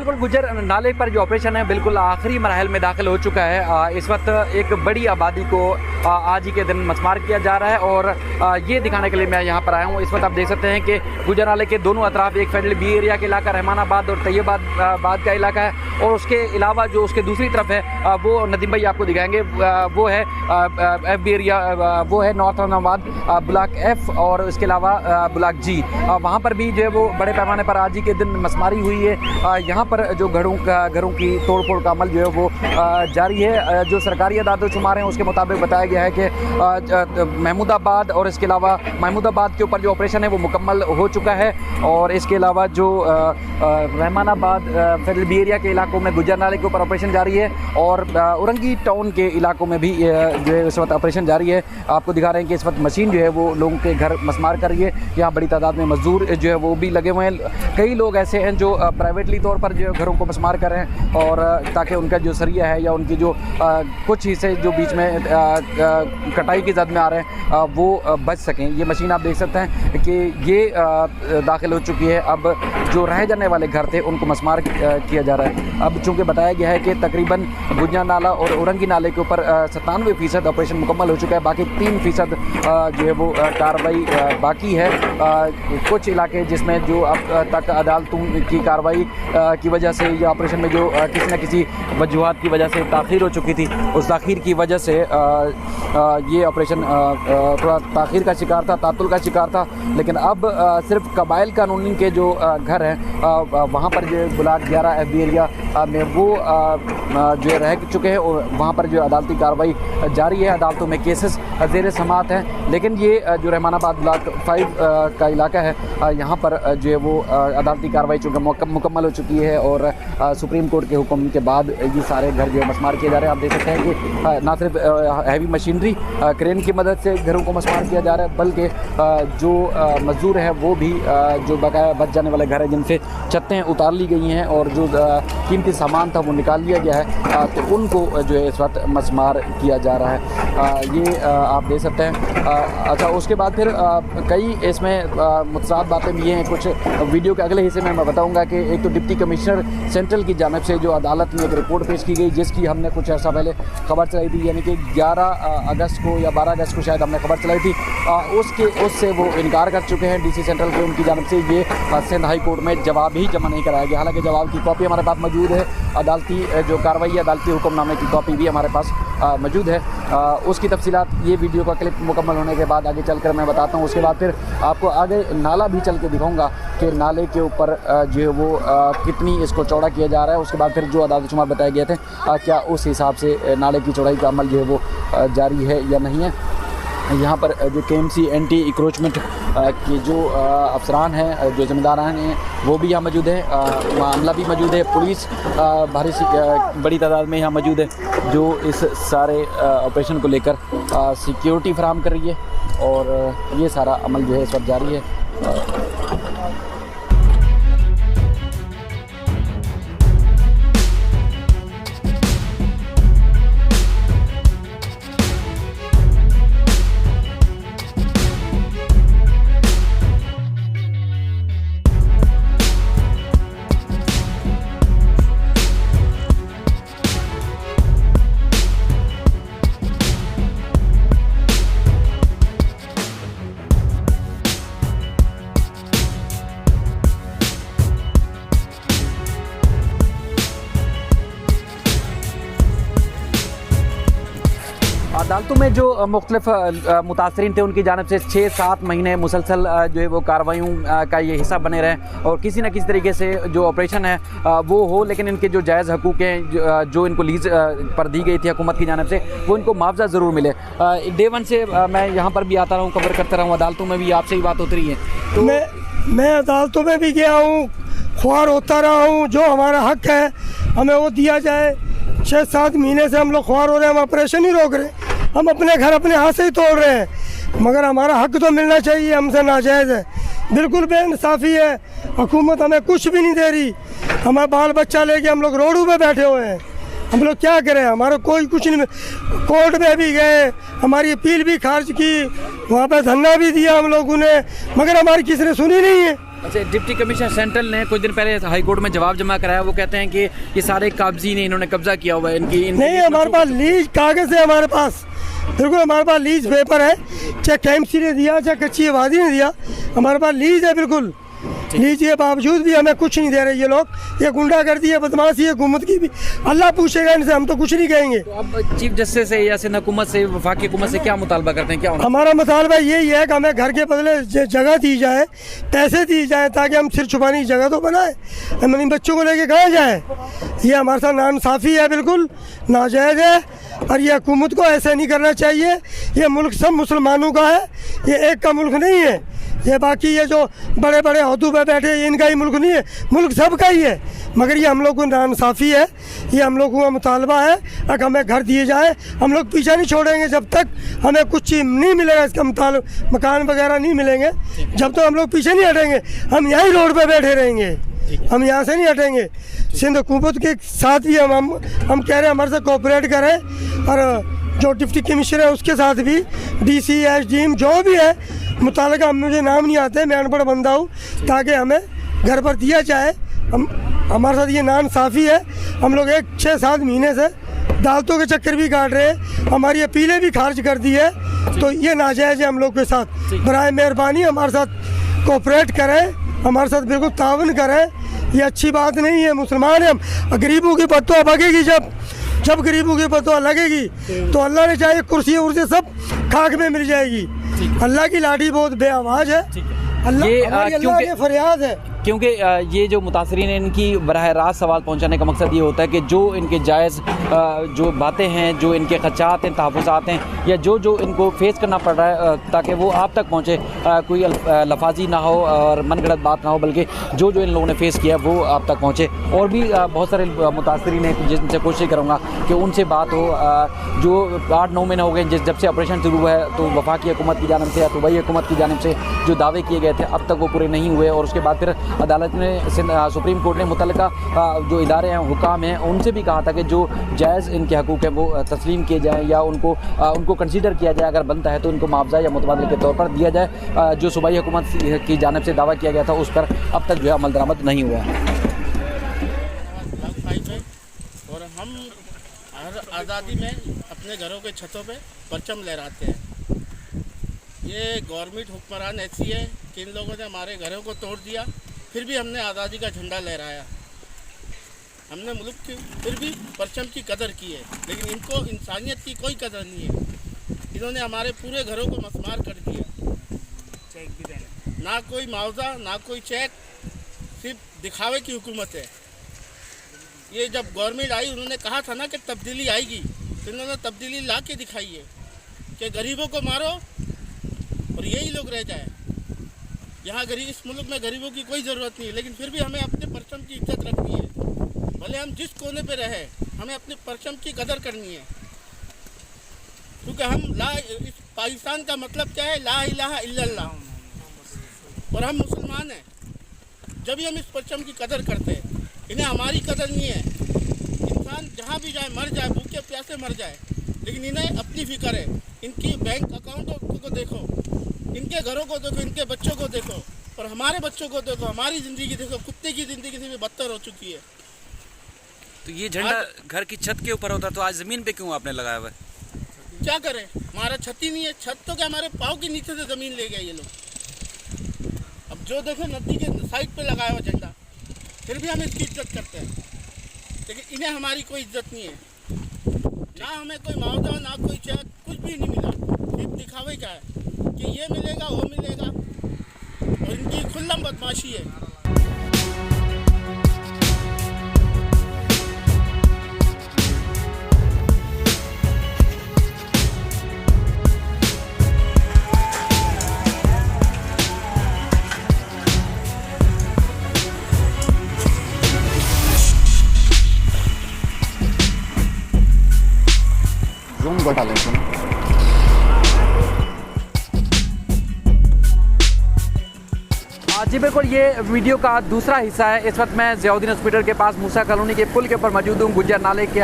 बिल्कुल गुजर नाले पर जो ऑपरेशन है बिल्कुल आखिरी मरहल में दाखिल हो चुका है। इस वक्त एक बड़ी आबादी को आज ही के दिन मस्मार किया जा रहा है और ये दिखाने के लिए मैं यहाँ पर आया हूँ। इस वक्त आप देख सकते हैं कि गुजर नाले के दोनों अतराफ एक फेडरल बी एरिया के इलाका रहमानाबाद और तैयबाद का इलाका है और उसके अलावा जो उसके दूसरी तरफ है वो नदीम भाई आपको दिखाएंगे, वो है एफ बी एरिया, वो है नॉर्थ रहमानाबाद ब्लॉक एफ और उसके अलावा ब्लॉक जी। वहाँ पर भी जो है वो बड़े पैमाने पर आज ही के दिन मस्मारी हुई है। यहाँ पर जो घरों की तोड़ फोड़ का अमल जो है वो जारी है। जो सरकारी अदाद शुमार हैं उसके मुताबिक बताया गया है कि महमूदाबाद और इसके अलावा महमूदाबाद के ऊपर जो ऑपरेशन है वो मुकम्मल हो चुका है और इसके अलावा जो रहमानाबाद फेडरल बी एरिया के इलाकों में गुजर नाले के ऊपर ऑपरेशन जारी है और औरंगी टाउन के इलाकों में भी जो है इस वक्त ऑपरेशन जारी है। आपको दिखा रहे हैं कि इस वक्त मशीन जो है वो लोगों के घर मस्मार कर रही है। यहाँ बड़ी तादाद में मजदूर जो है वो भी लगे हुए हैं। कई लोग ऐसे हैं जो प्राइवेटली तौर पर जो घरों को मस्मार कर रहे हैं और ताकि उनका जो सरिया है या उनकी जो कुछ हिस्से जो बीच में कटाई की जद में आ रहे हैं वो बच सकें। ये मशीन आप देख सकते हैं कि ये दाखिल हो चुकी है। अब जो रह जाने वाले घर थे उनको मस्मार किया जा रहा है। अब चूँकि बताया गया है कि तकरीबन गुजर नाला और औरंगी नाले के ऊपर 97% ऑपरेशन मुकम्मल हो चुका है। बाकी 3% जो है वो कार्रवाई बाकी है। कुछ इलाके जिसमें जो अब तक अदालतों की कार्रवाई की वजह से या ऑपरेशन में जो किसी न किसी वजूहात की वजह से ताख़ीर हो चुकी थी, उस ताख़ीर की वजह से ये ऑपरेशन थोड़ा ताख़ीर का शिकार था, तातुल का शिकार था। लेकिन अब सिर्फ कबाइल कानूनी के जो घर हैं वहाँ पर जो ब्लॉक 11 एफ बी एरिया में वो जो रह चुके हैं और वहाँ पर जो अदालती कार्रवाई जारी है। अदालतों में केसेस ज़ेर समाअत हैं। लेकिन ये जो रहमानाबाद ब्लॉक 5 का इलाका है यहाँ पर जो है वो अदालती कार्रवाई चूँकि मुकम्मल हो चुकी है और सुप्रीम कोर्ट के हुक्म के बाद ये सारे घर जो है मस्मार किए जा रहे हैं। आप देख सकते हैं कि ना सिर्फ हैवी मशीनरी क्रेन की मदद से घरों को मस्मार किया जा रहा है बल्कि जो मजदूर है वो भी जो बकाया बच जाने वाले घर हैं जिनसे छतें उतार ली गई हैं और जो कीमती सामान था वो निकाल लिया गया है तो उनको जो है इस वक्त मस्मार किया जा रहा है। ये आप देख सकते हैं। अच्छा, उसके बाद फिर कई इसमें मुतसाद बातें भी हैं। कुछ वीडियो के अगले हिस्से में मैं बताऊंगा कि एक तो डिप्टी कमिश्नर सेंट्रल की जानिब से जो अदालत में एक रिपोर्ट पेश की गई जिसकी हमने कुछ अर्सा पहले खबर चलाई थी, यानी कि 11 अगस्त को या 12 अगस्त को शायद हमने खबर चलाई थी, उससे वो इनकार कर चुके हैं डीसी सेंट्रल के। उनकी जानिब से ये सिंध हाई कोर्ट में जवाब ही जमा नहीं कराया गया। हालांकि जवाब की कॉपी हमारे पास मौजूद है, अदालती जो कार्रवाई है, अदालती हुक्मनामे की कॉपी भी हमारे पास मौजूद है। उसकी तफसीलात ये वीडियो का क्लिप मुकम्मल होने के बाद आगे चलकर मैं बताता हूँ। उसके बाद फिर आपको आगे नाला भी चल के दिखाऊंगा कि नाले के ऊपर जो है वो कितनी इसको चौड़ा किया जा रहा है। उसके बाद फिर जो अदालत शुमार बताए गए थे क्या उस हिसाब से नाले की चौड़ाई का अमल जो है वो जारी है या नहीं है। यहाँ पर जो KMC एंटी इंक्रोचमेंट के जो अफसरान हैं, जो ज़िम्मेदारान हैं, वो भी यहाँ मौजूद है। मामला भी मौजूद है। पुलिस भारी बड़ी तादाद में यहाँ मौजूद है जो इस सारे ऑपरेशन को लेकर सिक्योरिटी फराहम कर रही है और ये सारा अमल जो है इस वक्त जारी है। अदालतों में जो मुख्तलिफ मुतासरीन थे उनकी जानिब से 6-7 महीने मुसलसल जो है वो कार्रवाइयों का ये हिस्सा बने रहे और किसी न किसी तरीके से जो ऑपरेशन है वो हो, लेकिन इनके जो जायज़ हकूक़ हैं जो इनको लीज़ पर दी गई थी हुकूमत की जानिब से वो इनको मुआवजा ज़रूर मिले। डे वन से मैं यहाँ पर भी आता रहा हूँ, कवर करता रहा हूँ, अदालतों में भी आपसे ही बात होती रही है। तो मैं अदालतों में भी गया हूँ, ख्वार होता रहा हूँ, जो हमारा हक है हमें वो दिया जाए। 6-7 महीने से हम लोग ख्वार हो रहे हैं, हम ऑपरेशन ही रोक रहे हैं, हम अपने घर अपने हाथ से ही तोड़ रहे हैं, मगर हमारा हक तो मिलना चाहिए। हमसे नाजायज़ है, बिल्कुल बेइंसाफ़ी है। हुकूमत हमें कुछ भी नहीं दे रही, हमारा बाल बच्चा लेके हम लोग रोडों पे बैठे हुए हैं। हम लोग क्या करें, हमारा कोई कुछ नहीं। कोर्ट में भी गए, हमारी अपील भी खारिज की, वहाँ पे धरना भी दिया हम लोगों ने, मगर हमारी किसी ने सुनी नहीं है। अच्छा, डिप्टी कमिश्नर सेंट्रल ने कुछ दिन पहले हाई कोर्ट में जवाब जमा कराया। वो कहते हैं कि ये सारे कागजी ने इन्होंने कब्जा किया हुआ है इनकी नहीं, हमारे पास लीज कागज है, हमारे पास बिल्कुल हमारे पास लीज पेपर है, चाहे KMC ने दिया चाहे कच्ची आबादी ने दिया, हमारे पास लीज है बिल्कुल। लीज के बावजूद भी हमें कुछ नहीं दे रहे ये लोग, ये गुंडागर्दी है, बदमाशी है हुकूमत की भी। अल्लाह पूछेगा इनसे, हम तो कुछ नहीं कहेंगे। तो अब चीफ जस्टिस से या सिंध हुकूमत से, वफाकी हुकूमत से क्या मुतालबा करते हैं, क्या होना? हमारा मुतालबा यही है कि हमें घर के बदले जगह दी जाए, पैसे दी जाए, ताकि हम सिर छुपाने की जगह तो बनाए। हम इन बच्चों को लेके कहाँ जाए? ये हमारे साथ नाइंसाफ़ी है, बिल्कुल नाजायज़ है, और ये हुकूमत को ऐसे नहीं करना चाहिए। ये मुल्क सब मुसलमानों का है, ये एक का मुल्क नहीं है। ये बाकी ये जो बड़े बड़े अहदों पे बैठे, ये इनका ही मुल्क नहीं है, मुल्क सबका ही है। मगर ये हम लोग को नाइंसाफ़ी है, ये हम लोगों का मुतालबा है। अगर हमें घर दिए जाए, हम लोग पीछा नहीं छोड़ेंगे जब तक हमें कुछ चीज़ नहीं मिलेगा, इसका मकान वगैरह नहीं मिलेंगे, जब तक हम लोग पीछे नहीं हटेंगे। हम यहीं रोड पर बैठे रहेंगे, हम यहाँ से नहीं हटेंगे। सिंध हुकूमत के साथ भी हम कह रहे हैं हमारे साथ कोऑपरेट करें, और जो डिप्टी कमिश्नर है उसके साथ भी, DC SDM जो भी है मुतालिका, मुझे नाम नहीं आते, मैं अनपढ़ बंदा हूँ, ताकि हमें घर पर दिया जाए। हमारे साथ ये नाइंसाफ़ी है। हम लोग 6-7 महीने से अदालतों के चक्कर भी काट रहे हैं, हमारी अपीलें भी खारिज कर दी है, तो ये नाजायज़ है हम लोग के साथ। बराए मेहरबानी हमारे साथ कोऑपरेट करें, हमारे साथ बिल्कुल तावन करें। ये अच्छी बात नहीं है, मुसलमान है हम। गरीबों की बददुआ भगेगी, जब गरीबों की बददुआ लगेगी तो अल्लाह ने चाहे कुर्सी उर्सी सब खाक में मिल जाएगी। अल्लाह की लाठी बहुत बेआवाज़ है, अल्लाह की फरियाद है। क्योंकि ये जो मुतासरीन हैं, इनकी बराह रास्त सवाल पहुंचाने का मकसद ये होता है कि जो इनके जायज़ जो बातें हैं, जो इनके ख़दशात हैं, तहफ़्फ़ुज़ात हैं, या जो इनको फेस करना पड़ रहा है, ताकि वो आप तक पहुंचे, कोई लफाजी ना हो और मनगढ़ंत बात ना हो, बल्कि जो इन लोगों ने फेस किया वो आप तक पहुंचे। और भी बहुत सारे मुतासरीन हैं जिनसे कोशिश करूँगा कि उनसे बात हो। जो 8-9 महीने हो गए जब से ऑपरेशन शुरू हुआ है, तो वफाकी हुकूमत की जानिब से या सूबाई हुकूमत की जानिब से जो दावे किए गए थे, अब तक वो पूरे नहीं हुए। और उसके बाद फिर अदालत ने, सुप्रीम कोर्ट ने मुतल्लिका जो इदारे हैं, हुकाम हैं, उनसे भी कहा था कि जो जायज़ इनके हकूक़ हैं वो तस्लीम किए जाएँ, या उनको कंसीडर किया जाए, अगर बनता है तो उनको मुआवजा या मुतबादले के तौर पर दिया जाए। जो सूबाई हुकूमत की जानिब से दावा किया गया था, उस पर अब तक जो है अमल दरामद नहीं हुआ है। और हम हर आज़ादी में अपने घरों के छतों पे परचम लहराते हैं। ये गवर्नमेंट हुक्मरान ऐसी है कि इन लोगों ने हमारे घरों को तोड़ दिया, फिर भी हमने आज़ादी का झंडा लहराया। हमने मुल्क की फिर भी परचम की कदर की है, लेकिन इनको इंसानियत की कोई कदर नहीं है। इन्होंने हमारे पूरे घरों को मस्मार कर दिया। चेक भी देना, ना कोई मुआवजा, ना कोई चेक, सिर्फ दिखावे की हुकूमत है। ये जब गवर्नमेंट आई, उन्होंने कहा था ना कि तब्दीली आएगी, तो इन्होंने तब्दीली ला के दिखाई है कि गरीबों को मारो और यही लोग रह जाए। यहाँ गरीब, इस मुल्क में गरीबों की कोई ज़रूरत नहीं है, लेकिन फिर भी हमें अपने परचम की इज्जत रखनी है। भले हम जिस कोने पे रहे, हमें अपने परचम की कदर करनी है, क्योंकि इस पाकिस्तान का मतलब क्या है? ला इलाहा इल्लल्लाह, और हम मुसलमान हैं। जब भी हम इस परचम की कदर करते हैं, इन्हें हमारी कदर नहीं है। इंसान जहाँ भी जाए, मर जाए, भूखे प्यासे मर जाए, लेकिन इन्हें अपनी फिक्र है। इनकी बैंक अकाउंटों को देखो, इनके घरों को देखो, इनके बच्चों को देखो, और हमारे बच्चों को देखो, हमारी ज़िंदगी देखो, कुत्ते की ज़िंदगी से भी बदतर हो चुकी है। तो ये झंडा घर की छत के ऊपर होता, तो आज ज़मीन पे क्यों आपने लगाया हुआ है? क्या करें, हमारा छत ही नहीं है। छत तो क्या, हमारे पाँव के नीचे से ज़मीन ले गए ये लोग। अब जो देखो नदी के साइड पे लगाया हुआ झंडा, फिर भी हम इसकी इज्जत करते हैं, लेकिन इन्हें हमारी कोई इज्जत नहीं है। ना हमें कोई मुआवजा, ना कोई चेक, कुछ भी नहीं मिला। सिर्फ दिखावे क्या है कि ये मिलेगा, वो मिलेगा, और इनकी खुल्लम बदमाशी है। बता लें जी बिल्कुल, ये वीडियो का दूसरा हिस्सा है। इस वक्त मैं ज़ियाउद्दीन हॉस्पिटल के पास मूसा कॉलोनी के पुल के ऊपर मौजूद हूँ। गुज्जर नाले के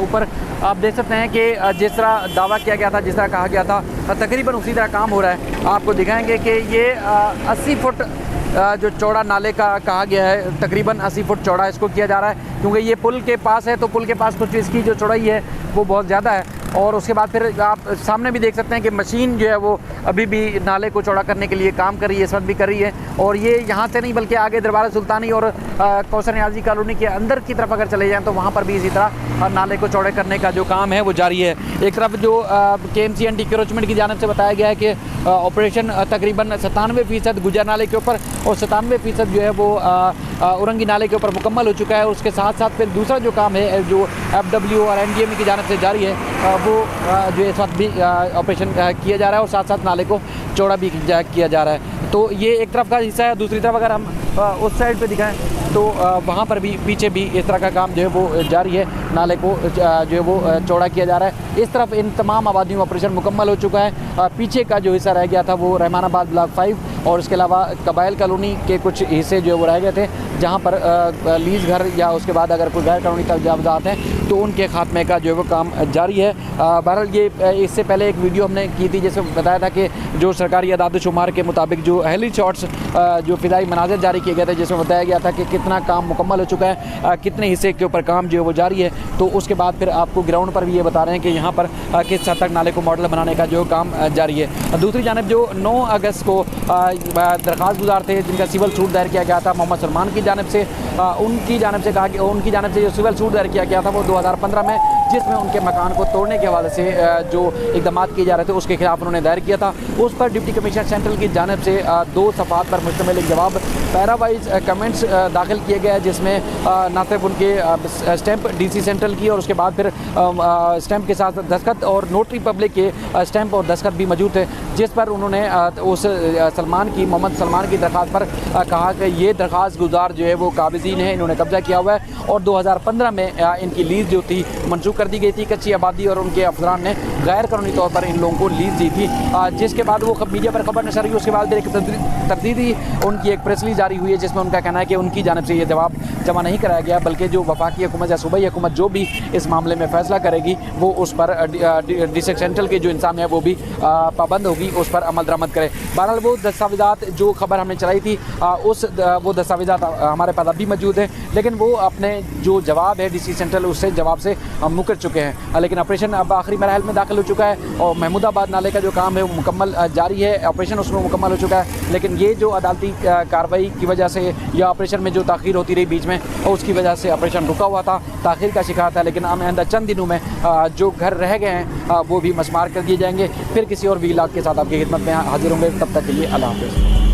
ऊपर आप देख सकते हैं कि जिस तरह दावा किया गया था, जिस तरह कहा गया था, तकरीबन उसी तरह काम हो रहा है। आपको दिखाएंगे कि ये 80 फुट जो चौड़ा नाले का कहा गया है, तकरीबन 80 फुट चौड़ा इसको किया जा रहा है, क्योंकि ये पुल के पास है, तो पुल के पास कुछ इसकी जो चौड़ाई है वो बहुत ज़्यादा है। और उसके बाद फिर आप सामने भी देख सकते हैं कि मशीन जो है वो अभी भी नाले को चौड़ा करने के लिए काम कर रही है, इस वक्त भी कर रही है। और ये यहाँ से नहीं बल्कि आगे दरबार सुल्तानी और कौसर नियाज़ी कॉलोनी के अंदर की तरफ अगर चले जाएँ तो वहाँ पर भी इसी तरह नाले को चौड़े करने का जो काम है वो जारी है। एक तरफ जो KMC एंटी इंक्रोचमेंट की जानिब से बताया गया है कि ऑपरेशन तकरीबन 97% गुजर नाले के ऊपर और 97% जो है वो औरंगी नाले के ऊपर मुकम्मल हो चुका है। उसके साथ साथ फिर दूसरा जो काम है जो FW और NDME की जानिब से जारी है, वो जो इस वक्त भी ऑपरेशन किया जा रहा है और साथ साथ नाले को चौड़ा भी किया जा रहा है। तो ये एक तरफ का हिस्सा है। दूसरी तरफ अगर हम उस साइड पे दिखाएं तो वहाँ पर भी पीछे भी इस तरह का काम जो है वो जारी है, नाले को जो है वो चौड़ा किया जा रहा है। इस तरफ इन तमाम आबादियों में ऑपरेशन मुकम्मल हो चुका है। पीछे का जो हिस्सा रह गया था वो रहमानाबाद ब्लॉक 5 और उसके अलावा कबाइल कॉलोनी के कुछ हिस्से जो है वो रह गए थे, जहाँ पर लीज घर या उसके बाद अगर कोई गैर कानूनी तजावुज़ात हैं तो उनके खात्मे का जो है वो काम जारी है। बहरहाल ये इससे पहले एक वीडियो हमने की थी जिसमें बताया था कि जो सरकारी अदाद-ओ-शुमार के मुताबिक जो हेली शॉट्स जो फ़िज़ाई मनाज़िर जारी किए गए थे, जिसमें बताया गया था कि कितना काम मुकम्मल हो चुका है, कितने हिस्से के ऊपर काम जो है वो जारी है। तो उसके बाद फिर आपको ग्राउंड पर भी ये बता रहे हैं कि यहाँ पर किस हद तक नाले को मॉडल बनाने का जो काम जारी है। दूसरी जानिब जो 9 अगस्त को दरख्वास्त गुजार थे जिनका सिविल सूट दायर किया गया था मोहम्मद सलमान की जानिब से, उनकी जानिब से कहा कि उनकी जानिब से जो सिविल सूट दायर किया गया था वो 2015 में, जिसमें उनके मकान को तोड़ने के हवाले से जो इक़दाम किए जा रहे थे उसके खिलाफ उन्होंने दायर किया था। उस पर डिप्टी कमिश्नर सेंट्रल की जानिब से 2 सफ़हात पर मुश्तमिल एक जवाब पैरावाइज कमेंट्स दाखिल किए गए, जिसमें न सिर्फ उनके स्टैंप DC सेंट्रल की और उसके बाद फिर स्टैंप के साथ दस्तखत और नोटरी पब्लिक के स्टैंप और दस्तखत भी मौजूद थे, जिस पर उन्होंने उस मोहम्मद सलमान की दरख्वास्त पर कहा कि ये दरख्वास्त गुजार जो है वो काबिज़ीन है, इन्होंने कब्ज़ा किया हुआ है और 2015 में इनकी लीज़ जो थी मंसूख कर दी गई थी। कच्ची आबादी और उनके अफसरान ने गैर कानूनी तौर पर इन लोगों को लीज़ दी थी, जिसके बाद वो मीडिया पर खबर नशर हुई। उसके बाद एक तरदीदी उनकी एक प्रेस रिलीज जारी हुई है जिसमें उनका कहना है कि उनकी जानिब से ये जवाब जमा नहीं कराया गया, बल्कि जो वफाकी हुकूमत या सूबाई हुकूमत जो भी इस मामले में फ़ैसला करेगी वो उस पर डिस्ट्रिक्ट सेंट्रल के जो इंसान है वो भी पाबंद होगी, उस पर अमल दरामद करे। बहरहाल वो दस्तावेज़ात जो खबर हमने चलाई थी वो दस्तावेज़ात हमारे पास अभी मौजूद हैं, लेकिन वो अपने जो जवाब है DC सेंट्रल उससे जवाब से मुकर चुके हैं। लेकिन ऑपरेशन अब आखिरी मरहल में दाखिल हो चुका है और महमूदाबाद नाले का जो काम है वो मुकम्मल जारी है, ऑपरेशन उसमें मुकम्मल हो चुका है। लेकिन ये जो अदालती कार्रवाई की वजह से या ऑपरेशन में जो ताख़ीर होती रही बीच में और उसकी वजह से ऑपरेशन रुका हुआ था, ताख़ीर का शिकार था। लेकिन आइंदा चंद दिनों में जो घर रह गए हैं वो भी मस्मार कर दिए जाएंगे। फिर किसी और भी इलाक़े के साथ आपकी खिदमत में हाजिर होंगे, तब तक के लिए अल्लाह हाफ़िज़।